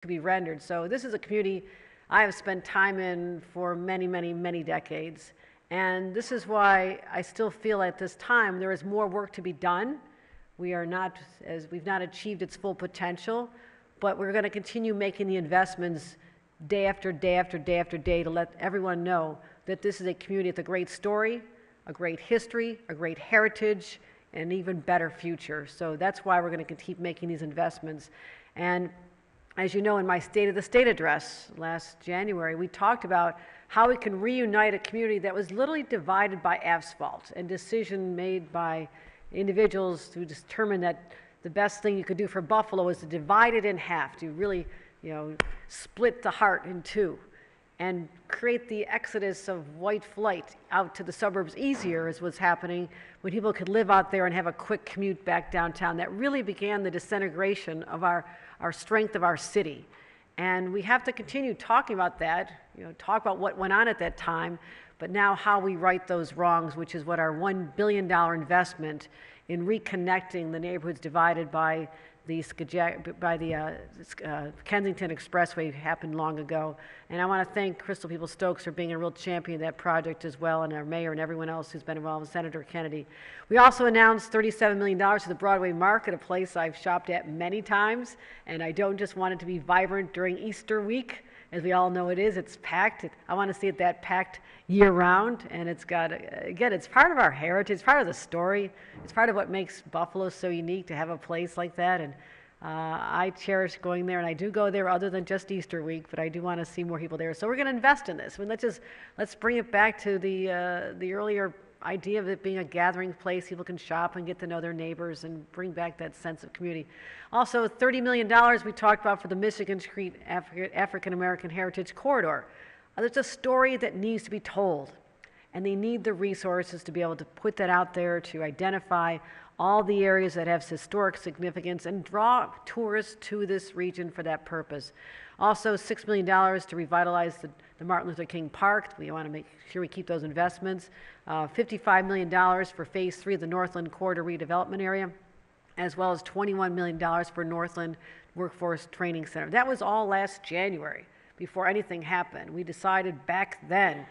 could be rendered. So this is a community I have spent time in for many, many, many decades. And this is why I still feel at this time there is more work to be done. We've not achieved its full potential, but we're going to continue making the investments day after day after day after day to let everyone know that this is a community with a great story, a great history, a great heritage, and an even better future. So that's why we're going to keep making these investments. And as you know, in my State of the State address last January, we talked about how we can reunite a community that was literally divided by asphalt and decision made by individuals who determined that the best thing you could do for Buffalo is to divide it in half, to really, split the heart in two and create the exodus of white flight out to the suburbs easier, as was happening when people could live out there and have a quick commute back downtown. That really began the disintegration of our strength of our city. And we have to continue talking about that, talk about what went on at that time, but now how we right those wrongs, which is what our $1 billion investment in reconnecting the neighborhoods divided by the Kensington Expressway happened long ago. And I want to thank Crystal Peoples-Stokes for being a real champion of that project as well, and our mayor and everyone else who's been involved, Senator Kennedy. We also announced $37 million to the Broadway Market, a place I've shopped at many times, and I don't just want it to be vibrant during Easter week. As we all know it is, it's packed. I want to see it that packed year-round, and it's got, again, it's part of our heritage, it's part of the story, it's part of what makes Buffalo so unique to have a place like that, and I cherish going there, and I do go there other than just Easter week, but I do want to see more people there. So we're going to invest in this. I mean, let's bring it back to the earlier idea of it being a gathering place. People can shop and get to know their neighbors and bring back that sense of community. Also, $30 million we talked about for the Michigan Street African American Heritage Corridor. There's a story that needs to be told, and they need the resources to be able to put that out there, to identify all the areas that have historic significance and draw tourists to this region for that purpose. Also, $6 million to revitalize the Martin Luther King Park. We want to make sure we keep those investments. $55 million for Phase 3 of the Northland Corridor redevelopment area, as well as $21 million for Northland Workforce Training Center. That was all last January, before anything happened. We decided back then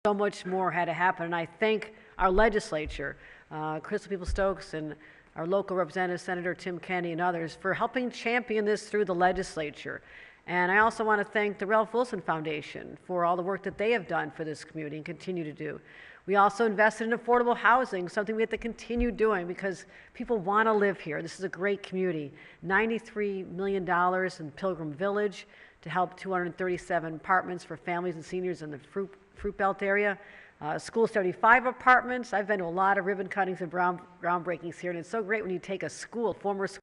so much more had to happen, and I thank our legislature, Crystal Peoples-Stokes and our local representative, Senator Tim Kennedy, and others for helping champion this through the legislature. And I also want to thank the Ralph Wilson Foundation for all the work that they have done for this community and continue to do. We also invested in affordable housing, something we have to continue doing because people want to live here. This is a great community. $93 million in Pilgrim Village to help 237 apartments for families and seniors in the Fruit Belt area. School 75 apartments. I've been to a lot of ribbon cuttings and groundbreakings here, and it's so great when you take a school, former school,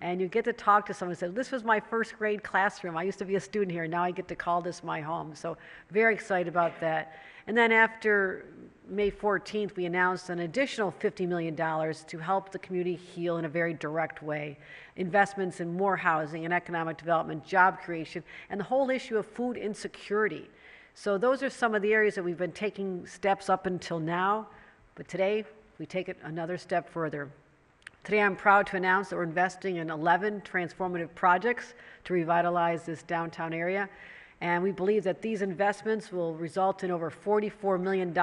and you get to talk to someone and say, this was my first grade classroom. I used to be a student here, and now I get to call this my home. So very excited about that. And then after May 14th, we announced an additional $50 million to help the community heal in a very direct way. Investments in more housing and economic development, job creation, and the whole issue of food insecurity. So those are some of the areas that we've been taking steps up until now, but today we take it another step further. Today I'm proud to announce that we're investing in 11 transformative projects to revitalize this downtown area, and we believe that these investments will result in over $44 million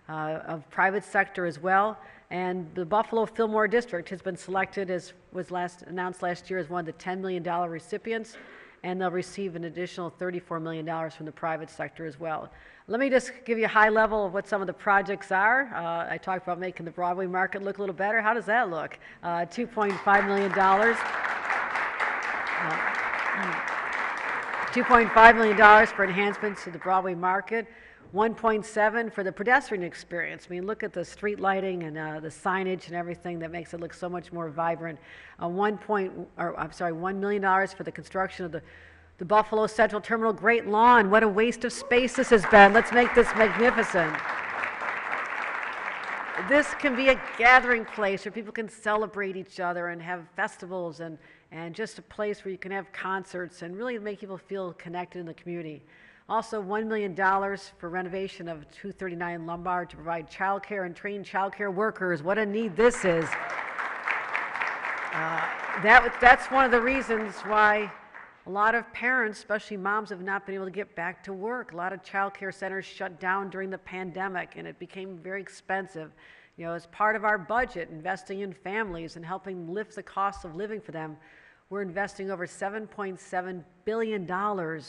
of private sector as well, and the Buffalo Fillmore District has been selected, as was announced last year, as one of the $10 million recipients, and they'll receive an additional $34 million from the private sector as well. Let me just give you a high level of what some of the projects are. I talked about making the Broadway Market look a little better. How does that look? $2.5 million. $2.5 million for enhancements to the Broadway Market. 1.7 for the pedestrian experience. I mean, look at the street lighting and the signage and everything that makes it look so much more vibrant. $1 million for the construction of the Buffalo Central Terminal Great Lawn. What a waste of space this has been. Let's make this magnificent. This can be a gathering place where people can celebrate each other and have festivals and just a place where you can have concerts and really make people feel connected in the community. Also, $1 million for renovation of 239 Lombard to provide childcare and train childcare workers. What a need this is. That's one of the reasons why A lot of parents, especially moms, have not been able to get back to work. A lot of child care centers shut down during the pandemic, and it became very expensive. You know, as part of our budget, investing in families and helping lift the cost of living for them, we're investing over $7.7 billion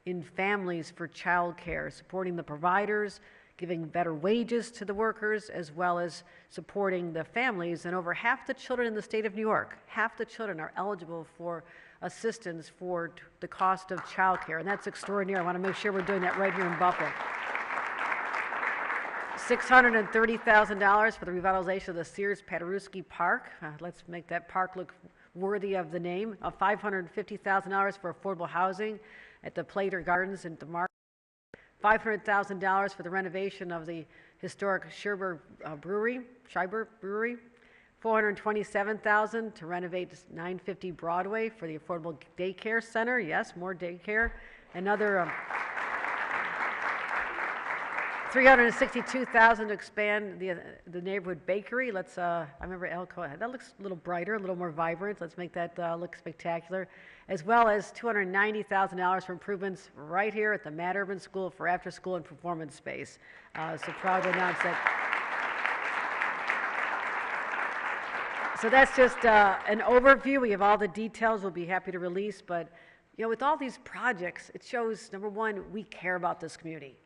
in families for child care, supporting the providers, giving better wages to the workers, as well as supporting the families. And over half the children in the state of New York, half the children are eligible for assistance for the cost of child care, and that's extraordinary. I want to make sure we're doing that right here in Buffalo. $630,000 for the revitalization of the Sears Paderewski Park. Let's make that park look worthy of the name. $550,000 for affordable housing at the Plater Gardens in DeMar. $500,000 for the renovation of the historic Schreiber Brewery. $427,000 to renovate 950 Broadway for the Affordable Daycare Center. Yes, more daycare. Another $362,000 to expand the neighborhood bakery. Let's, I remember Elko, that looks a little brighter, a little more vibrant. Let's make that look spectacular. As well as $290,000 for improvements right here at the Matt Urban School for after school and performance space. So proud to announce that. So that's just an overview. We have all the details we'll be happy to release, but you know, with all these projects, it shows, number one, we care about this community.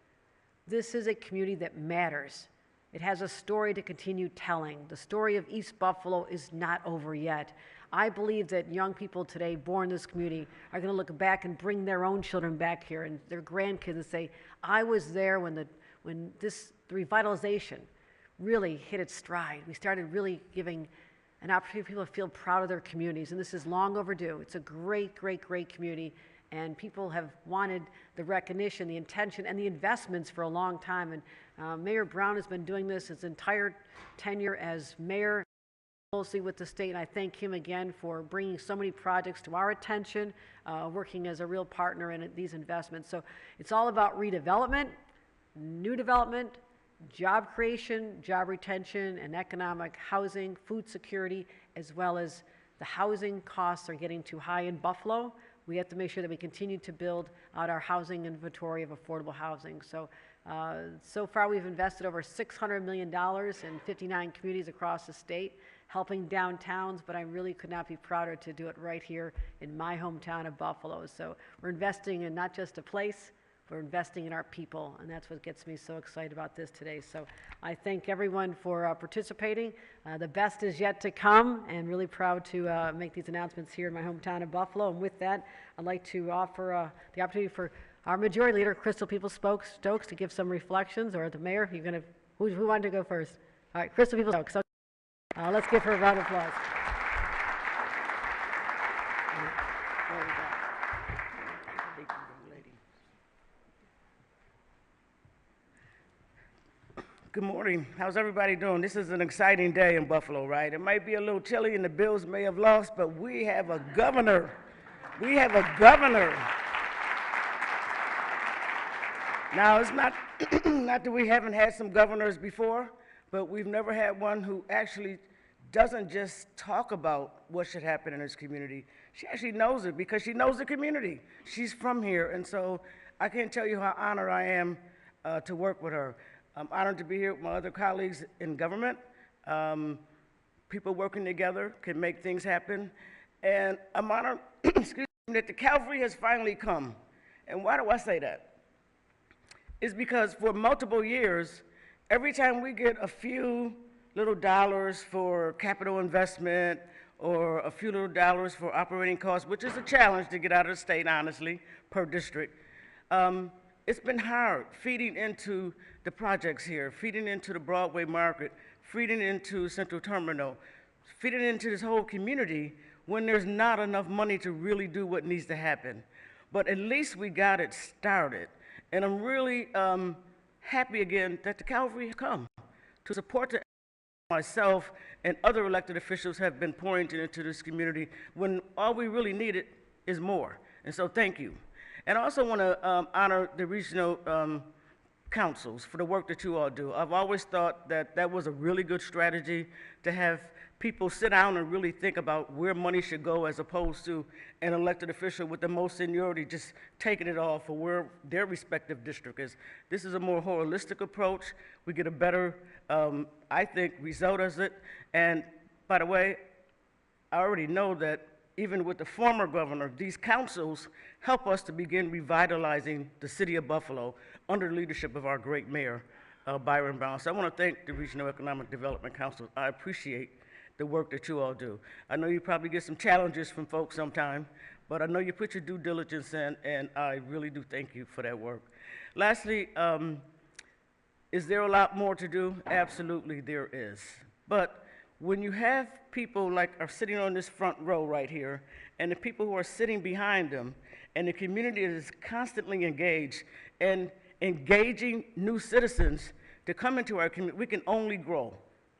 This is a community that matters. It has a story to continue telling. The story of East Buffalo is not over yet. I believe that young people today born in this community are going to look back and bring their own children back here and their grandkids and say, I was there when the revitalization really hit its stride. We started really giving an opportunity for people to feel proud of their communities, and this is long overdue. It's a great, great, great community, and people have wanted the recognition, the attention, and the investments for a long time. And Mayor Brown has been doing this his entire tenure as mayor, closely with the state, and I thank him again for bringing so many projects to our attention, working as a real partner in these investments. So it's all about redevelopment, new development, job creation, job retention, and economic housing, food security, as well as the housing costs are getting too high in Buffalo. We have to make sure that we continue to build out our housing inventory of affordable housing. So, so far we've invested over $600 million in 59 communities across the state, helping downtowns, but I really could not be prouder to do it right here in my hometown of Buffalo. So we're investing in not just a place, we're investing in our people, and that's what gets me so excited about this today. So I thank everyone for participating. The best is yet to come, and really proud to make these announcements here in my hometown of Buffalo. And with that, I'd like to offer the opportunity for our majority leader, Crystal Peoples-Stokes, to give some reflections, or the mayor. You're gonna, who wanted to go first? All right, Crystal Peoples-Stokes. So, let's give her a round of applause. Good morning. How's everybody doing? This is an exciting day in Buffalo, right? It might be a little chilly and the Bills may have lost, but we have a governor. We have a governor. Now, it's not, not that we haven't had some governors before, but we've never had one who actually doesn't just talk about what should happen in this community. She actually knows it because she knows the community. She's from here, and so I can't tell you how honored I am to work with her. I'm honored to be here with my other colleagues in government. People working together can make things happen. And I'm honored excuse me, that the cavalry has finally come. And why do I say that? It's because for multiple years, every time we get a few little dollars for capital investment or a few little dollars for operating costs, which is a challenge to get out of the state, honestly, per district, it's been hard feeding into the projects here, feeding into the Broadway market, feeding into Central Terminal, feeding into this whole community when there's not enough money to really do what needs to happen. But at least we got it started. And I'm really happy again that the cavalry have come to support the myself and other elected officials have been pouring into this community when all we really needed is more. And so thank you. And I also want to honor the regional councils for the work that you all do. I've always thought that that was a really good strategy to have people sit down and really think about where money should go as opposed to an elected official with the most seniority just taking it all for where their respective district is. This is a more holistic approach. We get a better, I think, result as it. And by the way, I already know that even with the former governor, these councils help us to begin revitalizing the city of Buffalo under the leadership of our great mayor, Byron Brown. So I want to thank the Regional Economic Development Council. I appreciate the work that you all do. I know you probably get some challenges from folks sometime, but I know you put your due diligence in, and I really do thank you for that work. Lastly, is there a lot more to do? Absolutely, there is. But when you have people like are sitting on this front row right here, and the people who are sitting behind them, and the community is constantly engaged, and engaging new citizens to come into our community, we can only grow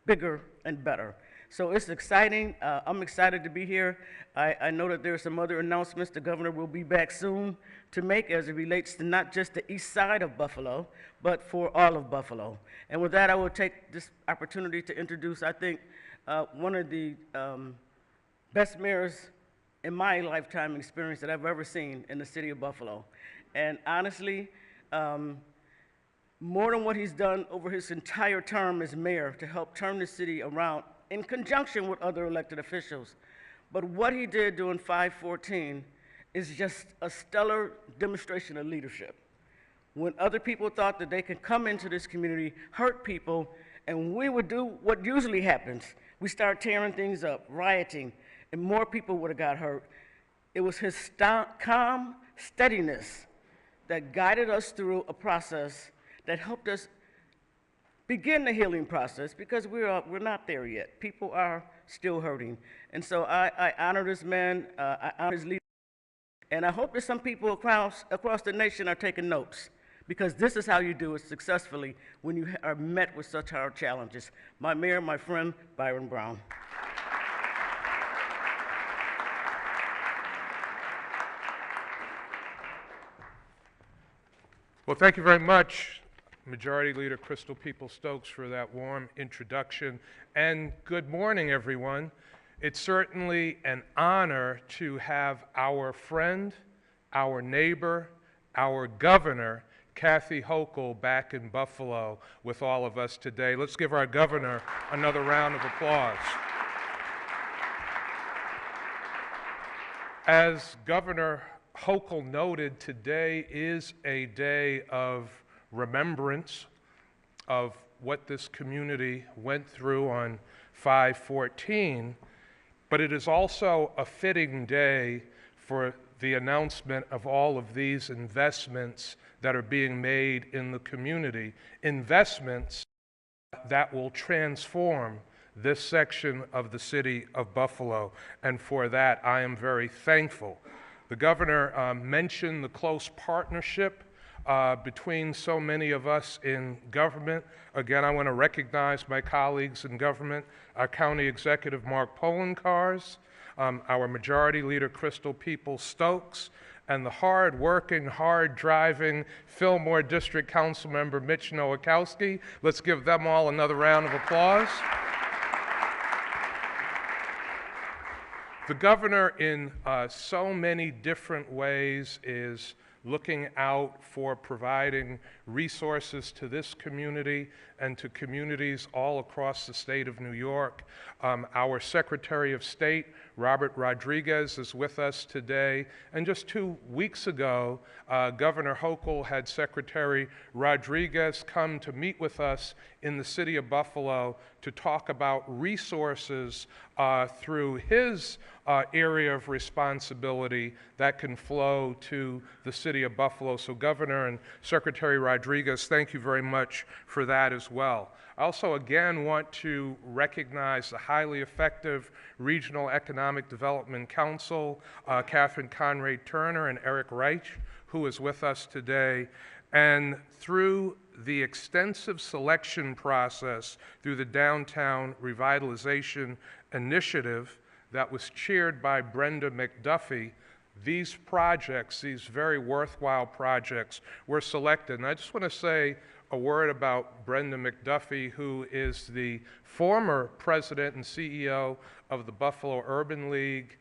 bigger and better. So it's exciting. I'm excited to be here. I know that there are some other announcements the governor will be back soon to make as it relates to not just the east side of Buffalo, but for all of Buffalo. And with that, I will take this opportunity to introduce, I think, one of the best mayors in my lifetime experience that I've ever seen in the city of Buffalo. And honestly, more than what he's done over his entire term as mayor to help turn the city around in conjunction with other elected officials. But what he did during 514 is just a stellar demonstration of leadership. When other people thought that they could come into this community, hurt people, and we would do what usually happens. We start tearing things up, rioting, and more people would have got hurt. It was his calm steadiness that guided us through a process that helped us begin the healing process, because we're not there yet. People are still hurting. And so I honor this man, I honor his leadership, and I hope that some people across the nation are taking notes, because this is how you do it successfully when you are met with such hard challenges. My mayor, my friend, Byron Brown. Well, thank you very much, Majority Leader Crystal Peoples-Stokes, for that warm introduction. And good morning, everyone. It's certainly an honor to have our friend, our neighbor, our governor, Kathy Hochul, back in Buffalo with all of us today. Let's give our governor another round of applause. As Governor Hochul noted, today is a day of remembrance of what this community went through on 5/14, but it is also a fitting day for the announcement of all of these investments that are being made in the community, investments that will transform this section of the city of Buffalo, and for that I am very thankful. The governor mentioned the close partnership between so many of us in government. Again, I want to recognize my colleagues in government, our County Executive Mark Polenkars, our Majority Leader Crystal Peoples-Stokes, and the hard-working, hard-driving Fillmore District Council Member Mitch Nowakowski. Let's give them all another round of applause. The governor, in so many different ways, is looking out for providing resources to this community and to communities all across the state of New York. Our Secretary of State, Robert Rodriguez, is with us today. And just 2 weeks ago, Governor Hochul had Secretary Rodriguez come to meet with us in the city of Buffalo to talk about resources through his area of responsibility that can flow to the city of Buffalo. So Governor and Secretary Rodriguez, thank you very much for that as well. I also again want to recognize the highly effective Regional Economic Development Council, Catherine Conrad Turner and Eric Reich, who is with us today. And through the extensive selection process through the Downtown Revitalization Initiative that was chaired by Brenda McDuffie, these projects, these very worthwhile projects, were selected. And I just want to say a word about Brenda McDuffie, who is the former president and CEO of the Buffalo Urban League.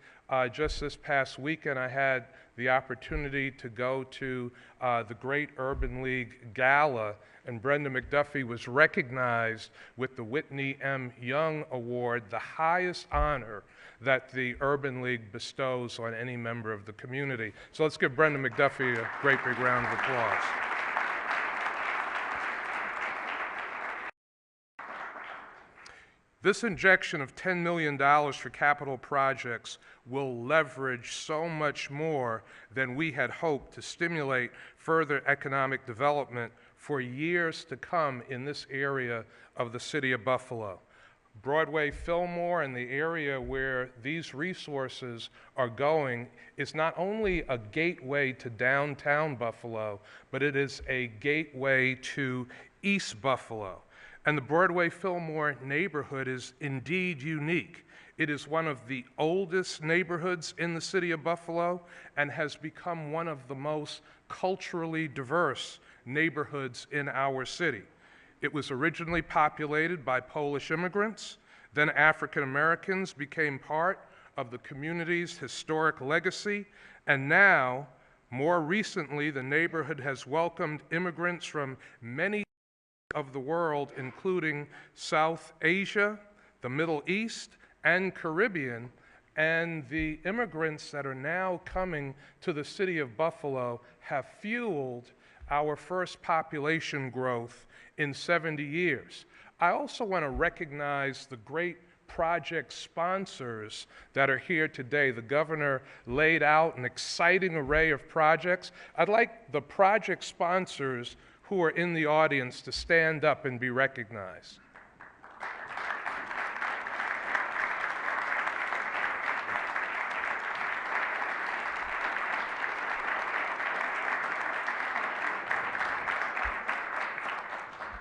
Just this past weekend, I had the opportunity to go to the Great Urban League Gala, and Brenda McDuffie was recognized with the Whitney M. Young Award, the highest honor that the Urban League bestows on any member of the community. So let's give Brenda McDuffie a great big round of applause. This injection of $10 million for capital projects will leverage so much more than we had hoped to stimulate further economic development for years to come in this area of the city of Buffalo. Broadway Fillmore and the area where these resources are going is not only a gateway to downtown Buffalo, but it is a gateway to East Buffalo. And the Broadway Fillmore neighborhood is indeed unique. It is one of the oldest neighborhoods in the city of Buffalo and has become one of the most culturally diverse neighborhoods in our city. It was originally populated by Polish immigrants, then African Americans became part of the community's historic legacy, and now, more recently, the neighborhood has welcomed immigrants from many of the world, including South Asia, the Middle East, and Caribbean, and the immigrants that are now coming to the city of Buffalo have fueled our first population growth in 70 years. I also want to recognize the great project sponsors that are here today. The governor laid out an exciting array of projects. I'd like the project sponsors who are in the audience to stand up and be recognized.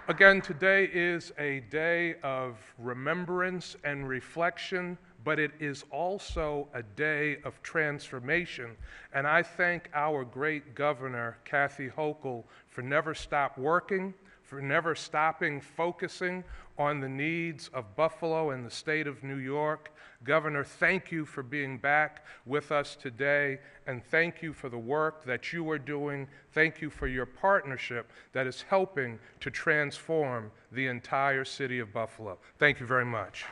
Again, today is a day of remembrance and reflection, but it is also a day of transformation. And I thank our great governor, Kathy Hochul, for never stop working, for never stopping focusing on the needs of Buffalo and the state of New York. Governor, thank you for being back with us today, and thank you for the work that you are doing. Thank you for your partnership that is helping to transform the entire city of Buffalo. Thank you very much.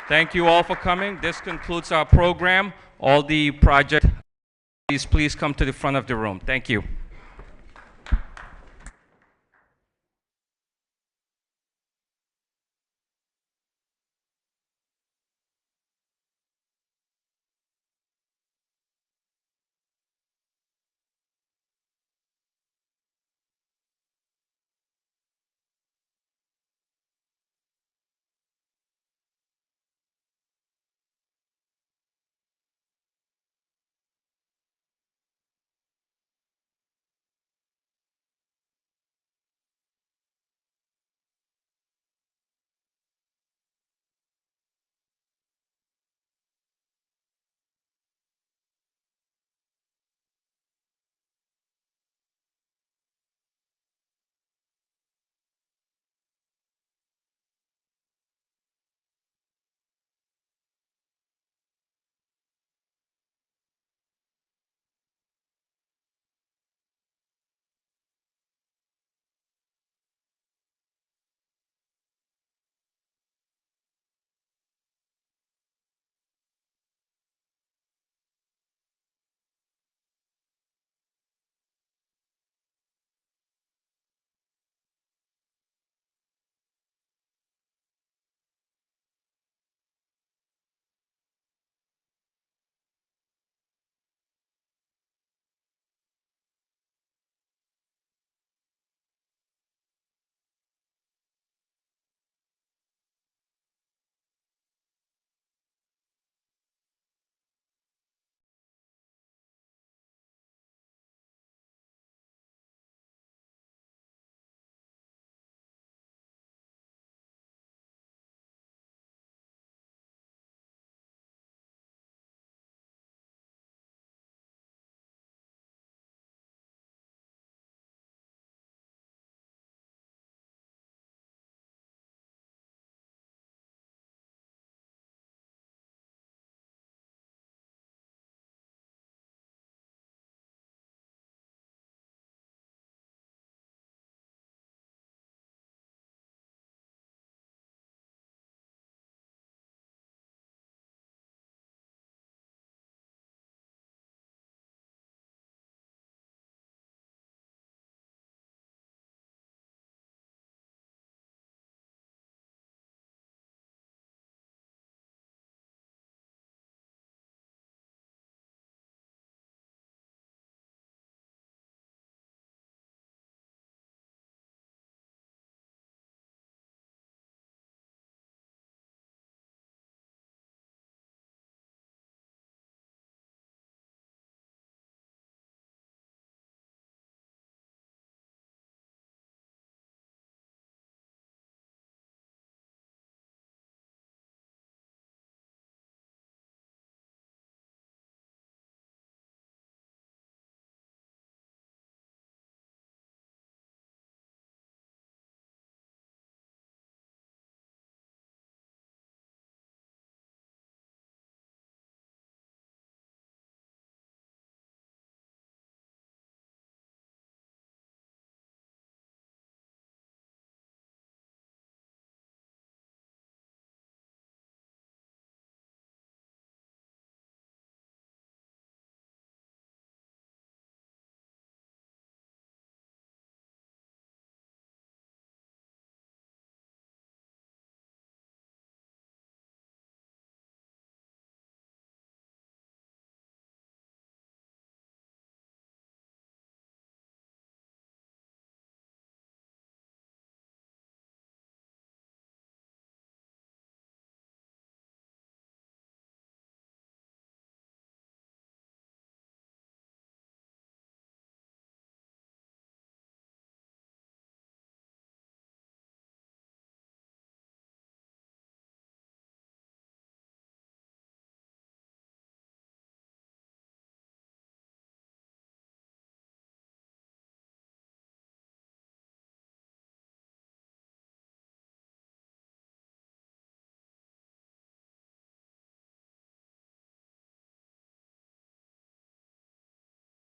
Thank you all for coming. This concludes our program. All the project, please come to the front of the room. Thank you.